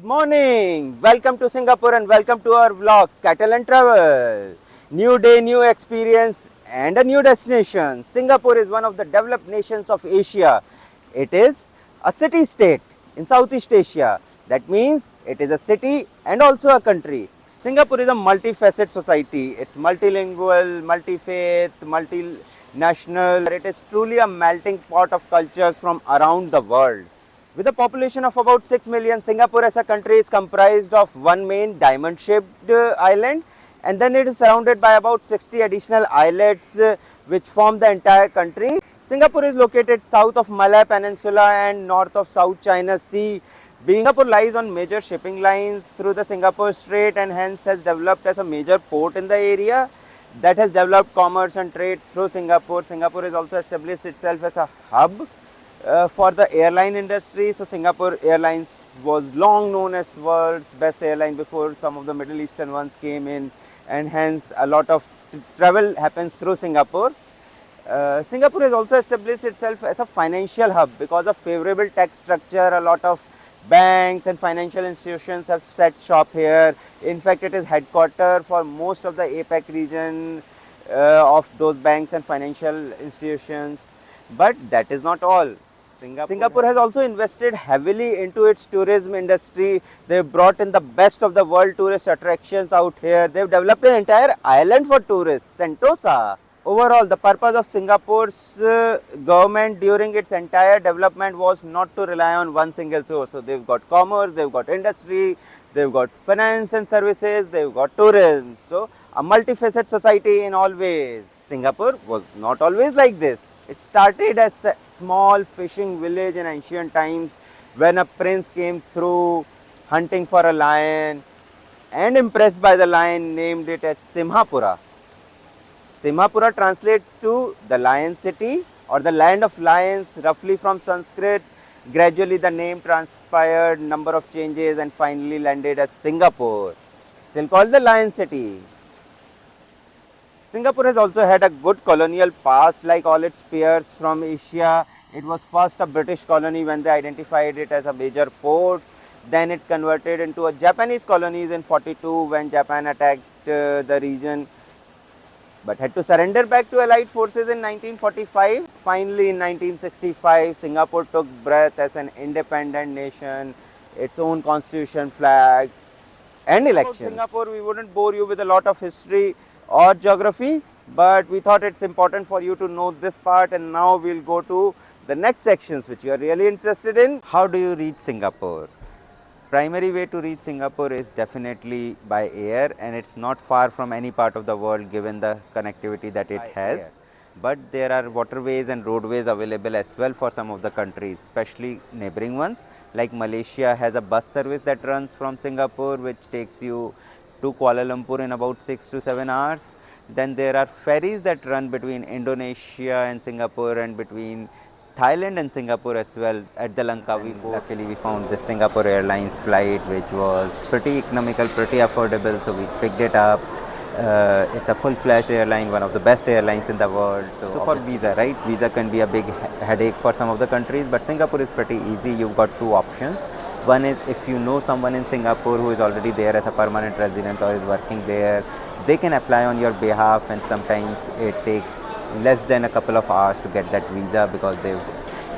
morning. Welcome to Singapore and welcome to our vlog Cattle and Travel. New day, new experience and a new destination. Singapore is one of the developed nations of Asia. It is a city state in Southeast Asia. That means it is a city and also a country. Singapore is a multifaceted society. It's multilingual, multi-faith, multinational. It is truly a melting pot of cultures from around the world. With a population of about 6 million, Singapore as a country is comprised of one main diamond-shaped island, and then it is surrounded by about 60 additional islets which form the entire country. Singapore is located south of Malay Peninsula and north of South China Sea. Singapore lies on major shipping lines through the Singapore Strait and hence has developed as a major port in the area that has developed commerce and trade through Singapore. Singapore has also established itself as a hub for the airline industry. So Singapore Airlines was long known as world's best airline before some of the Middle Eastern ones came in, and hence a lot of travel happens through Singapore. Singapore has also established itself as a financial hub because of favorable tax structure. A lot of banks and financial institutions have set shop here. In fact, it is headquarter for most of the APAC region of those banks and financial institutions. But that is not all. Singapore has also invested heavily into its tourism industry. They've brought in the best of the world tourist attractions out here. They've developed an entire island for tourists, Sentosa. Overall, the purpose of Singapore's government during its entire development was not to rely on one single source. So they've got commerce, they've got industry, they've got finance and services, they've got tourism. So a multifaceted society in all ways. Singapore was not always like this. It started as a small fishing village in ancient times when a prince came through hunting for a lion and impressed by the lion named it as Simhapura. Simhapura translates to the lion city or the land of lions, roughly from Sanskrit. Gradually the name transpired, number of changes, and finally landed as Singapore, still called the lion city. Singapore has also had a good colonial past like all its peers from Asia. It was first a British colony when they identified it as a major port. Then it converted into a Japanese colonies in 42 when Japan attacked the region, but had to surrender back to Allied forces in 1945. Finally, in 1965, Singapore took breath as an independent nation, its own constitution, flag, and elections. Singapore, we wouldn't bore you with a lot of history or geography, but we thought it's important for you to know this part, and now we'll go to the next sections which you are really interested in. How do you reach Singapore? Primary way to reach Singapore is definitely by air, and it's not far from any part of the world given the connectivity that it has. But there are waterways and roadways available as well for some of the countries, especially neighboring ones. Like Malaysia has a bus service that runs from Singapore which takes you to Kuala Lumpur in about 6 to 7 hours. Then there are ferries that run between Indonesia and Singapore and between Thailand and Singapore as well. At the Langkawi port, luckily we found the Singapore Airlines flight which was pretty economical, pretty affordable, so we picked it up. It's a full-fledged airline, one of the best airlines in the world. So for visa, right? Visa can be a big headache for some of the countries, but Singapore is pretty easy. You've got two options. One is if you know someone in Singapore who is already there as a permanent resident or is working there, they can apply on your behalf, and sometimes it takes less than a couple of hours to get that visa because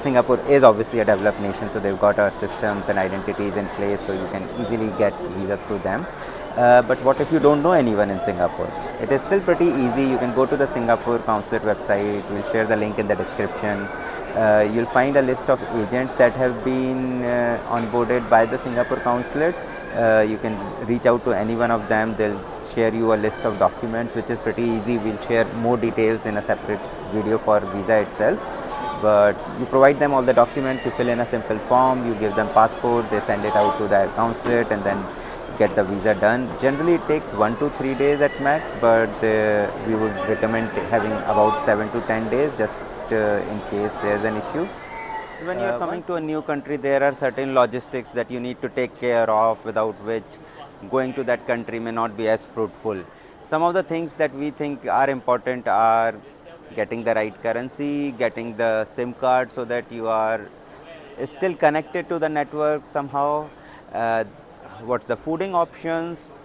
Singapore is obviously a developed nation, so they've got our systems and identities in place, so you can easily get visa through them. But what if you don't know anyone in Singapore? It is still pretty easy. You can go to the Singapore consulate website. We'll share the link in the description. You'll find a list of agents that have been onboarded by the Singapore consulate. You can reach out to any one of them. They'll share you a list of documents which is pretty easy. We'll share more details in a separate video for visa itself. But you provide them all the documents, you fill in a simple form, you give them passport, they send it out to their consulate and then get the visa done. Generally it takes 1 to 3 days at max, but we would recommend having about 7 to 10 days just in case there's an issue. So when you're coming to a new country, there are certain logistics that you need to take care of, without which going to that country may not be as fruitful. Some of the things that we think are important are getting the right currency, getting the SIM card so that you are still connected to the network somehow. what's the fooding options.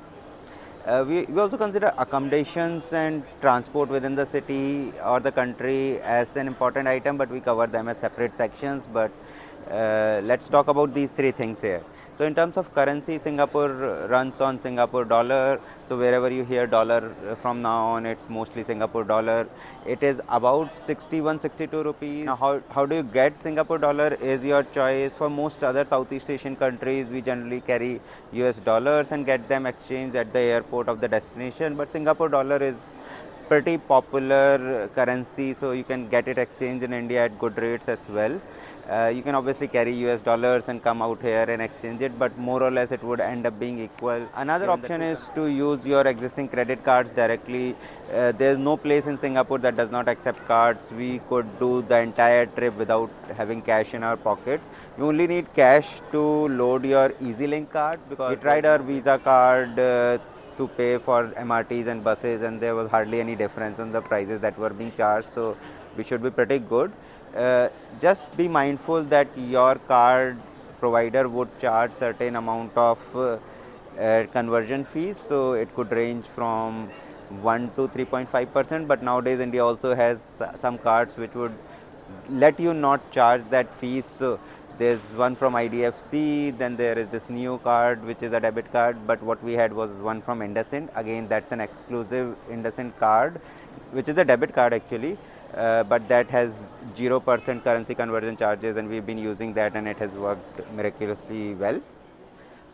We also consider accommodations and transport within the city or the country as an important item, but we cover them as separate sections. But let's talk about these three things here. So in terms of currency, Singapore runs on Singapore dollar. So wherever you hear dollar from now on, it's mostly Singapore dollar. It is about 61, 62 rupees. Now how do you get Singapore dollar is your choice. For most other Southeast Asian countries, we generally carry US dollars and get them exchanged at the airport of the destination. But Singapore dollar is pretty popular currency, so you can get it exchanged in India at good rates as well. You can obviously carry US dollars and come out here and exchange it, but more or less it would end up being equal. Another option is to use your existing credit cards directly. There is no place in Singapore that does not accept cards. We could do the entire trip without having cash in our pockets. You only need cash to load your EasyLink cards, because we tried our Visa card to pay for MRTs and buses, and there was hardly any difference in the prices that were being charged, so we should be pretty good. Just be mindful that your card provider would charge certain amount of conversion fees, so it could range from 1 to 3.5%, but nowadays India also has some cards which would let you not charge that fees. So there's one from IDFC, then there is this new card which is a debit card, but what we had was one from IndusInd. Again, that's an exclusive IndusInd card, which is a debit card actually, but that has 0% currency conversion charges, and we've been using that and it has worked miraculously well.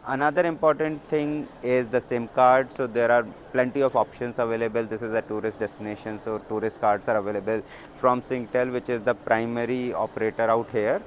Another important thing is the SIM card. So there are plenty of options available. This is a tourist destination, so tourist cards are available from Singtel, which is the primary operator out here.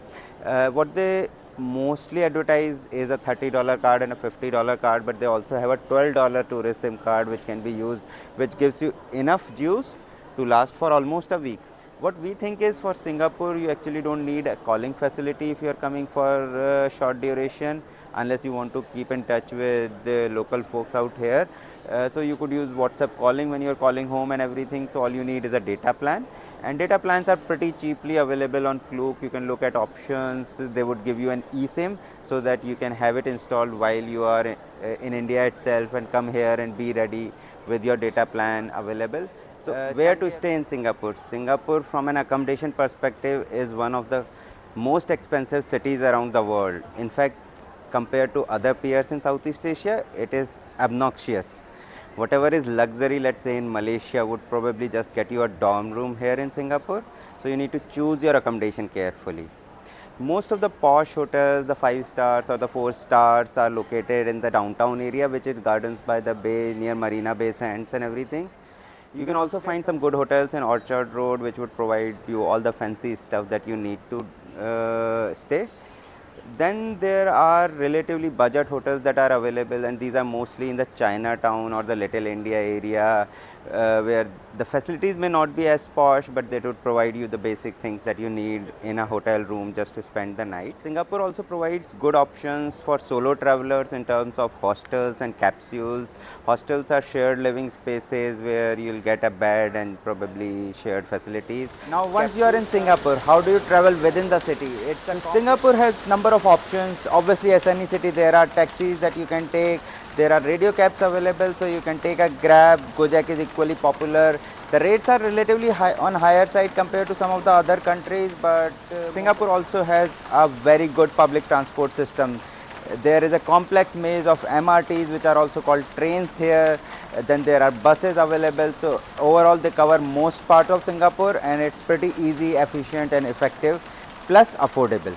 What they mostly advertise is a $30 card and a $50 card, but they also have a $12 tourist SIM card which can be used, which gives you enough juice to last for almost a week. What we think is, for Singapore, you actually don't need a calling facility if you are coming for short duration, unless you want to keep in touch with the local folks out here. So you could use WhatsApp calling when you are calling home and everything. So all you need is a data plan, and data plans are pretty cheaply available on Klook. You can look at options. They would give you an eSIM so that you can have it installed while you are in India itself and come here and be ready with your data plan available. So where to stay in Singapore? Singapore, from an accommodation perspective, is one of the most expensive cities around the world. In fact, compared to other peers in Southeast Asia, it is obnoxious. Whatever is luxury, let's say in Malaysia, would probably just get you a dorm room here in Singapore. So you need to choose your accommodation carefully. Most of the posh hotels, the 5 stars or the 4 stars, are located in the downtown area, which is Gardens by the Bay, near Marina Bay Sands and everything. You can also find some good hotels in Orchard Road, which would provide you all the fancy stuff that you need to stay. Then there are relatively budget hotels that are available, and these are mostly in the Chinatown or the Little India area, where the facilities may not be as posh, but they would provide you the basic things that you need in a hotel room just to spend the night. Singapore also provides good options for solo travelers in terms of hostels and capsules. Hostels are shared living spaces where you'll get a bed and probably shared facilities. Now once you are in Singapore, how do you travel within the city? Singapore has number of options. Obviously, as any city, there are taxis that you can take. There are radio cabs available, so you can take a Grab. Gojek is equally popular. The rates are relatively high, on higher side compared to some of the other countries, but Singapore also has a very good public transport system. There is a complex maze of MRTs, which are also called trains here. Then there are buses available. So overall, they cover most part of Singapore, and it's pretty easy, efficient and effective, plus affordable.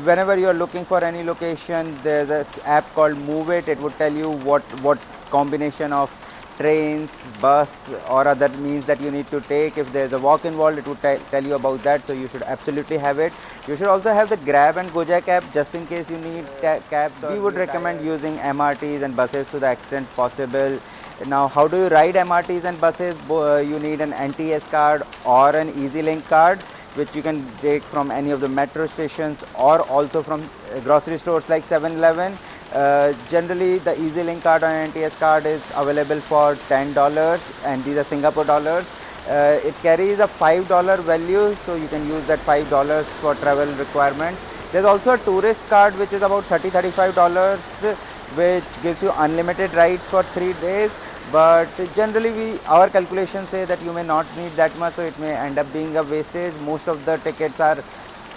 Whenever you are looking for any location, there's an app called Move It. It would tell you what combination of trains, bus or other means that you need to take. If there's a walk involved, it would tell you about that, so you should absolutely have it. You should also have the Grab and Gojek app just in case you need cabs. We would recommend using MRTs and buses to the extent possible. Now, how do you ride MRTs and buses? You need an NTS card or an EasyLink card, which you can take from any of the metro stations or also from grocery stores like 7-Eleven. Generally, the EasyLink card or NTS card is available for $10, and these are Singapore dollars. It carries a $5 value, so you can use that $5 for travel requirements. There's also a tourist card which is about $35, which gives you unlimited rides for 3 days. But generally our calculations say that you may not need that much, so it may end up being a wastage. Most of the tickets are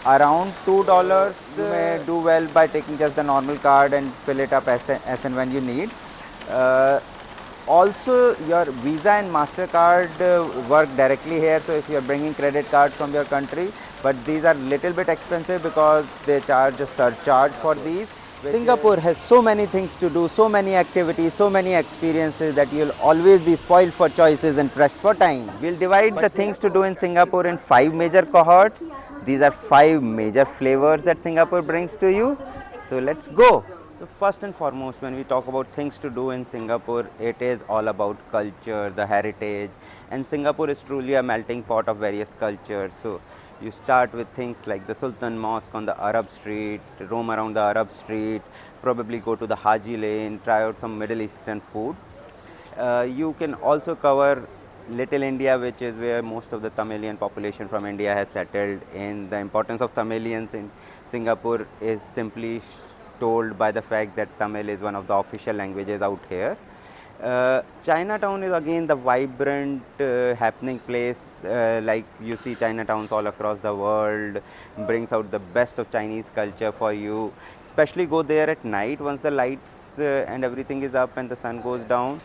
around $2. You may do well by taking just the normal card and fill it up as and when you need. Uh, Also, your Visa and MasterCard work directly here. So if you are bringing credit cards from your country, but these are little bit expensive because they charge a surcharge for these. Singapore has so many things to do, so many activities, so many experiences that you'll always be spoiled for choices and pressed for time. We'll divide the things to do in Singapore in 5 major cohorts. These are 5 major flavors that Singapore brings to you. So let's go. So first and foremost, when we talk about things to do in Singapore, it is all about culture, the heritage, and Singapore is truly a melting pot of various cultures. So you start with things like the Sultan Mosque on the Arab Street, roam around the Arab Street, probably go to the Haji Lane, try out some Middle Eastern food. You can also cover Little India, which is where most of the Tamilian population from India has settled in. The importance of Tamilians in Singapore is simply told by the fact that Tamil is one of the official languages out here. Chinatown is again the vibrant happening place, like you see Chinatowns all across the world, brings out the best of Chinese culture for you. Especially go there at night once the lights and everything is up and the sun goes down,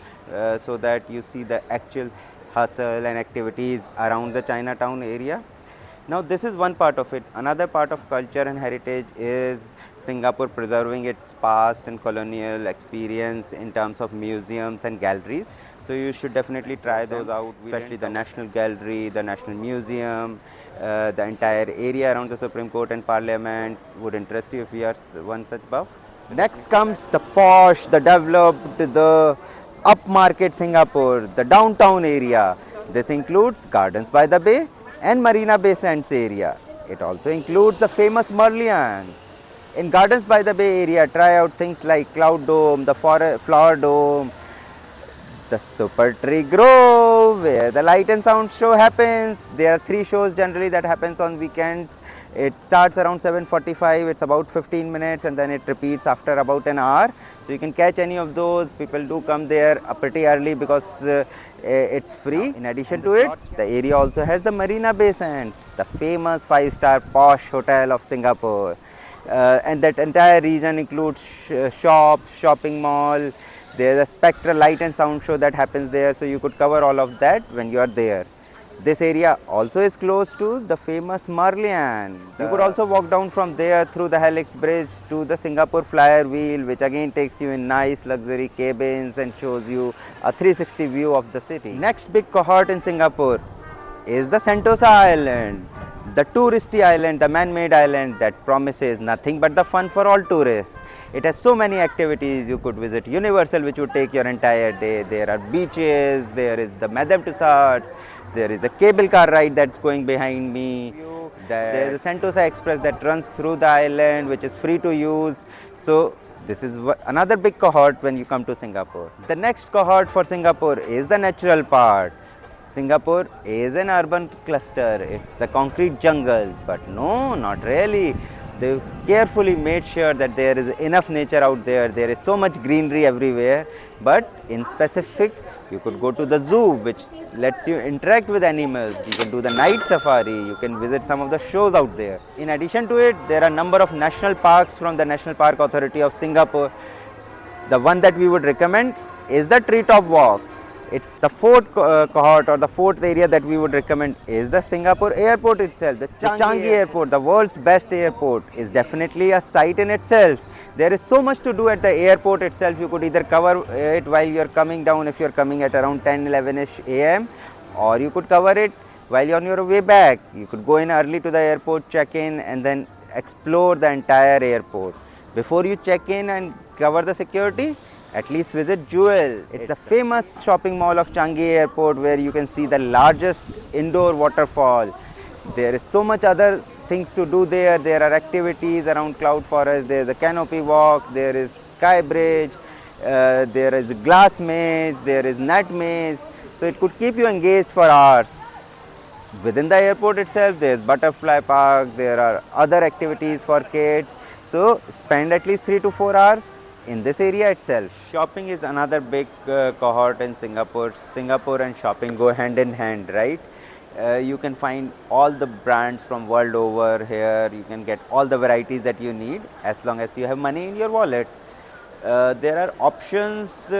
so that you see the actual hustle and activities around the Chinatown area. Now this is one part of it. Another part of culture and heritage is Singapore preserving its past and colonial experience in terms of museums and galleries. So you should definitely try those out, especially the National Gallery, the National Museum, the entire area around the Supreme Court and Parliament would interest you if you are one such buff. Next comes the posh, the developed, the upmarket Singapore, the downtown area. This includes Gardens by the Bay and Marina Bay Sands area. It also includes the famous Merlion. In Gardens by the Bay area, try out things like Cloud Dome, the Flower Dome, the Super Tree Grove, where the light and sound show happens. There are 3 shows generally that happens on weekends. It starts around 7:45, it's about 15 minutes and then it repeats after about an hour. So you can catch any of those. People do come there pretty early because it's free. In addition to it, the area also has the Marina Bay Sands, the famous 5-star posh hotel of Singapore. And that entire region includes shops, shopping mall. There's a spectral light and sound show that happens there, so you could cover all of that when you are there. This area also is close to the famous Merlion. You could also walk down from there through the Helix Bridge to the Singapore Flyer Wheel, which again takes you in nice luxury cabins and shows you a 360 view of the city. Next big cohort in Singapore is the Sentosa Island, the touristy island, the man-made island that promises nothing but the fun for all tourists. It has so many activities. You could visit Universal, which would take your entire day. There are beaches, there is the Madame Tussauds, there is the cable car ride that's going behind me. There is a Sentosa Express that runs through the island, which is free to use. So this is another big cohort when you come to Singapore. The next cohort for Singapore is the natural part. Singapore is an urban cluster. It's the concrete jungle, but no, not really. They carefully made sure that there is enough nature out there. There is so much greenery everywhere, but in specific, you could go to the zoo, which lets you interact with animals. You can do the night safari. You can visit some of the shows out there. In addition to it, there are a number of national parks from the National Park Authority of Singapore. The one that we would recommend is the Treetop Walk. It's the 4th cohort or the 4th area that we would recommend is the Singapore airport itself. The Changi airport, the world's best airport, is definitely a sight in itself. There is so much to do at the airport itself. You could either cover it while you are coming down if you are coming at around 10-11ish am, or you could cover it while you are on your way back. You could go in early to the airport, check in and then explore the entire airport. Before you check in and cover the security, at least visit Jewel. It's the famous shopping mall of Changi Airport where you can see the largest indoor waterfall. There is so much other things to do there. There are activities around Cloud Forest. There is a canopy walk. There is sky bridge. There is glass maze. There is net maze. So it could keep you engaged for hours. within the airport itself there's butterfly park, there are other activities for kids, so spend at least 3 to 4 hours in this area itself. Shopping is another big cohort in Singapore. Singapore and shopping go hand in hand, right? You can find all the brands from world over here. You can get all the varieties that you need as long as you have money in your wallet. There are options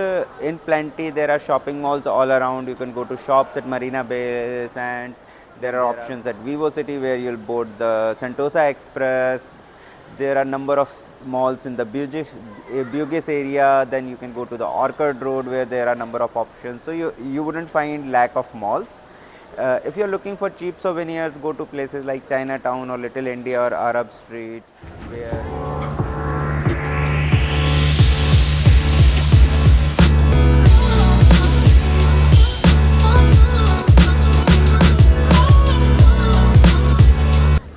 in plenty. There are shopping malls all around. You can go to shops at Marina Bay Sands. There are options at Vivo City where you'll board the Sentosa Express. There are number of malls in the Bugis area. Then you can go to the Orchard Road where there are number of options. So you wouldn't find lack of malls. If you're looking for cheap souvenirs, go to places like Chinatown or Little India or Arab Street where.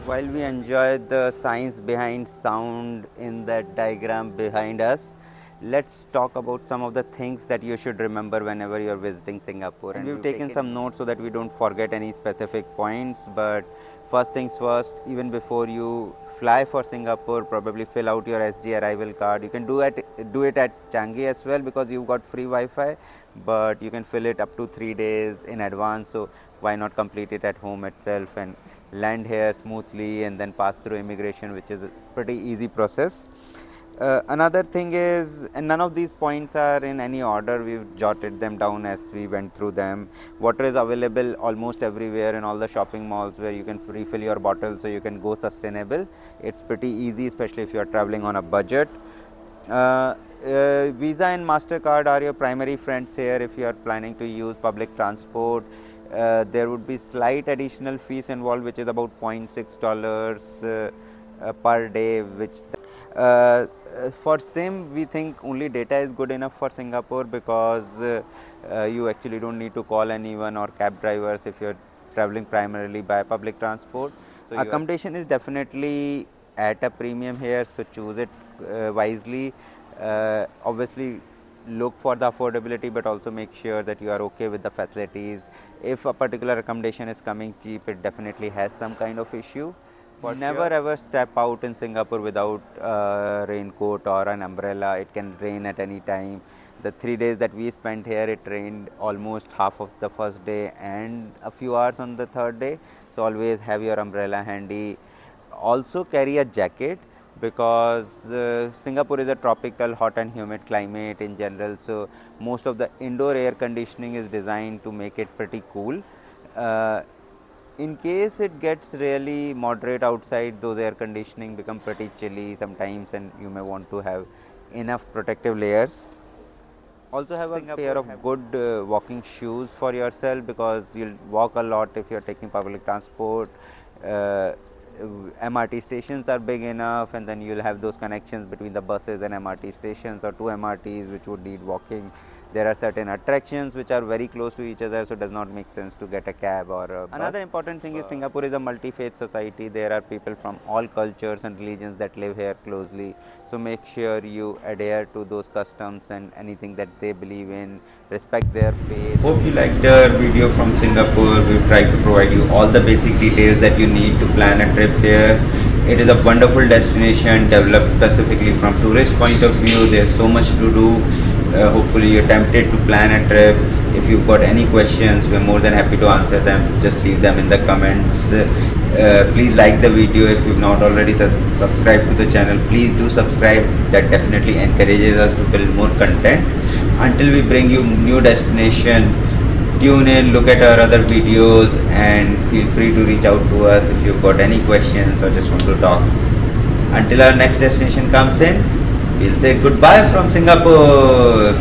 While we enjoy the science behind sound in that diagram behind us, let's talk about some of the things that you should remember whenever you're visiting Singapore. And we've taken some notes so that we don't forget any specific points. But first things first, even before you fly for Singapore, probably fill out your SG arrival card. You can do it at Changi as well because you've got free Wi-Fi, but you can fill it up to 3 days in advance. So why not complete it at home itself and land here smoothly and then pass through immigration, which is a pretty easy process. Another thing is, and none of these points are in any order, we've jotted them down as we went through them. Water is available almost everywhere in all the shopping malls where you can refill your bottle, so you can go sustainable. It's pretty easy, especially if you are traveling on a budget. Visa and MasterCard are your primary friends here if you are planning to use public transport. There would be slight additional fees involved, which is about $0.6 per day, which for SIM we think only data is good enough for Singapore because you actually don't need to call anyone or cab drivers if you're traveling primarily by public transport. So accommodation is definitely at a premium here, so choose it wisely. Obviously look for the affordability, but also make sure that you are okay with the facilities. If a particular accommodation is coming cheap, it definitely has some kind of issue. Never ever step out in Singapore without a raincoat or an umbrella. It can rain at any time. The 3 days that we spent here, it rained almost half of the first day and a few hours on the third day. So always have your umbrella handy. Also carry a jacket because Singapore is a tropical, hot and humid climate in general. So most of the indoor air conditioning is designed to make it pretty cool. In case it gets really moderate outside, those air conditioning become pretty chilly sometimes, and you may want to have enough protective layers. Also have a pair of good walking shoes for yourself because you'll walk a lot if you're taking public transport. MRT stations are big enough, and then you'll have those connections between the buses and MRT stations, or 2 MRTs which would need walking. There are certain attractions which are very close to each other, so it does not make sense to get a cab or a bus. Another important thing is Singapore is a multi-faith society. There are people from all cultures and religions that live here closely, so make sure you adhere to those customs and anything that they believe in, respect their faith. Hope you liked our video from Singapore. We've tried to provide you all the basic details that you need to plan a trip here. It is a wonderful destination developed specifically from tourist point of view. There's so much to do. Hopefully you're tempted to plan a trip. If you've got any questions, we're more than happy to answer them. Just leave them in the comments. Please like the video. If you've not already subscribed to the channel, please do subscribe. That definitely encourages us to build more content. Until we bring you new destination, tune in, look at our other videos, and feel free to reach out to us if you've got any questions or just want to talk. Until our next destination comes in, we'll say goodbye from Singapore.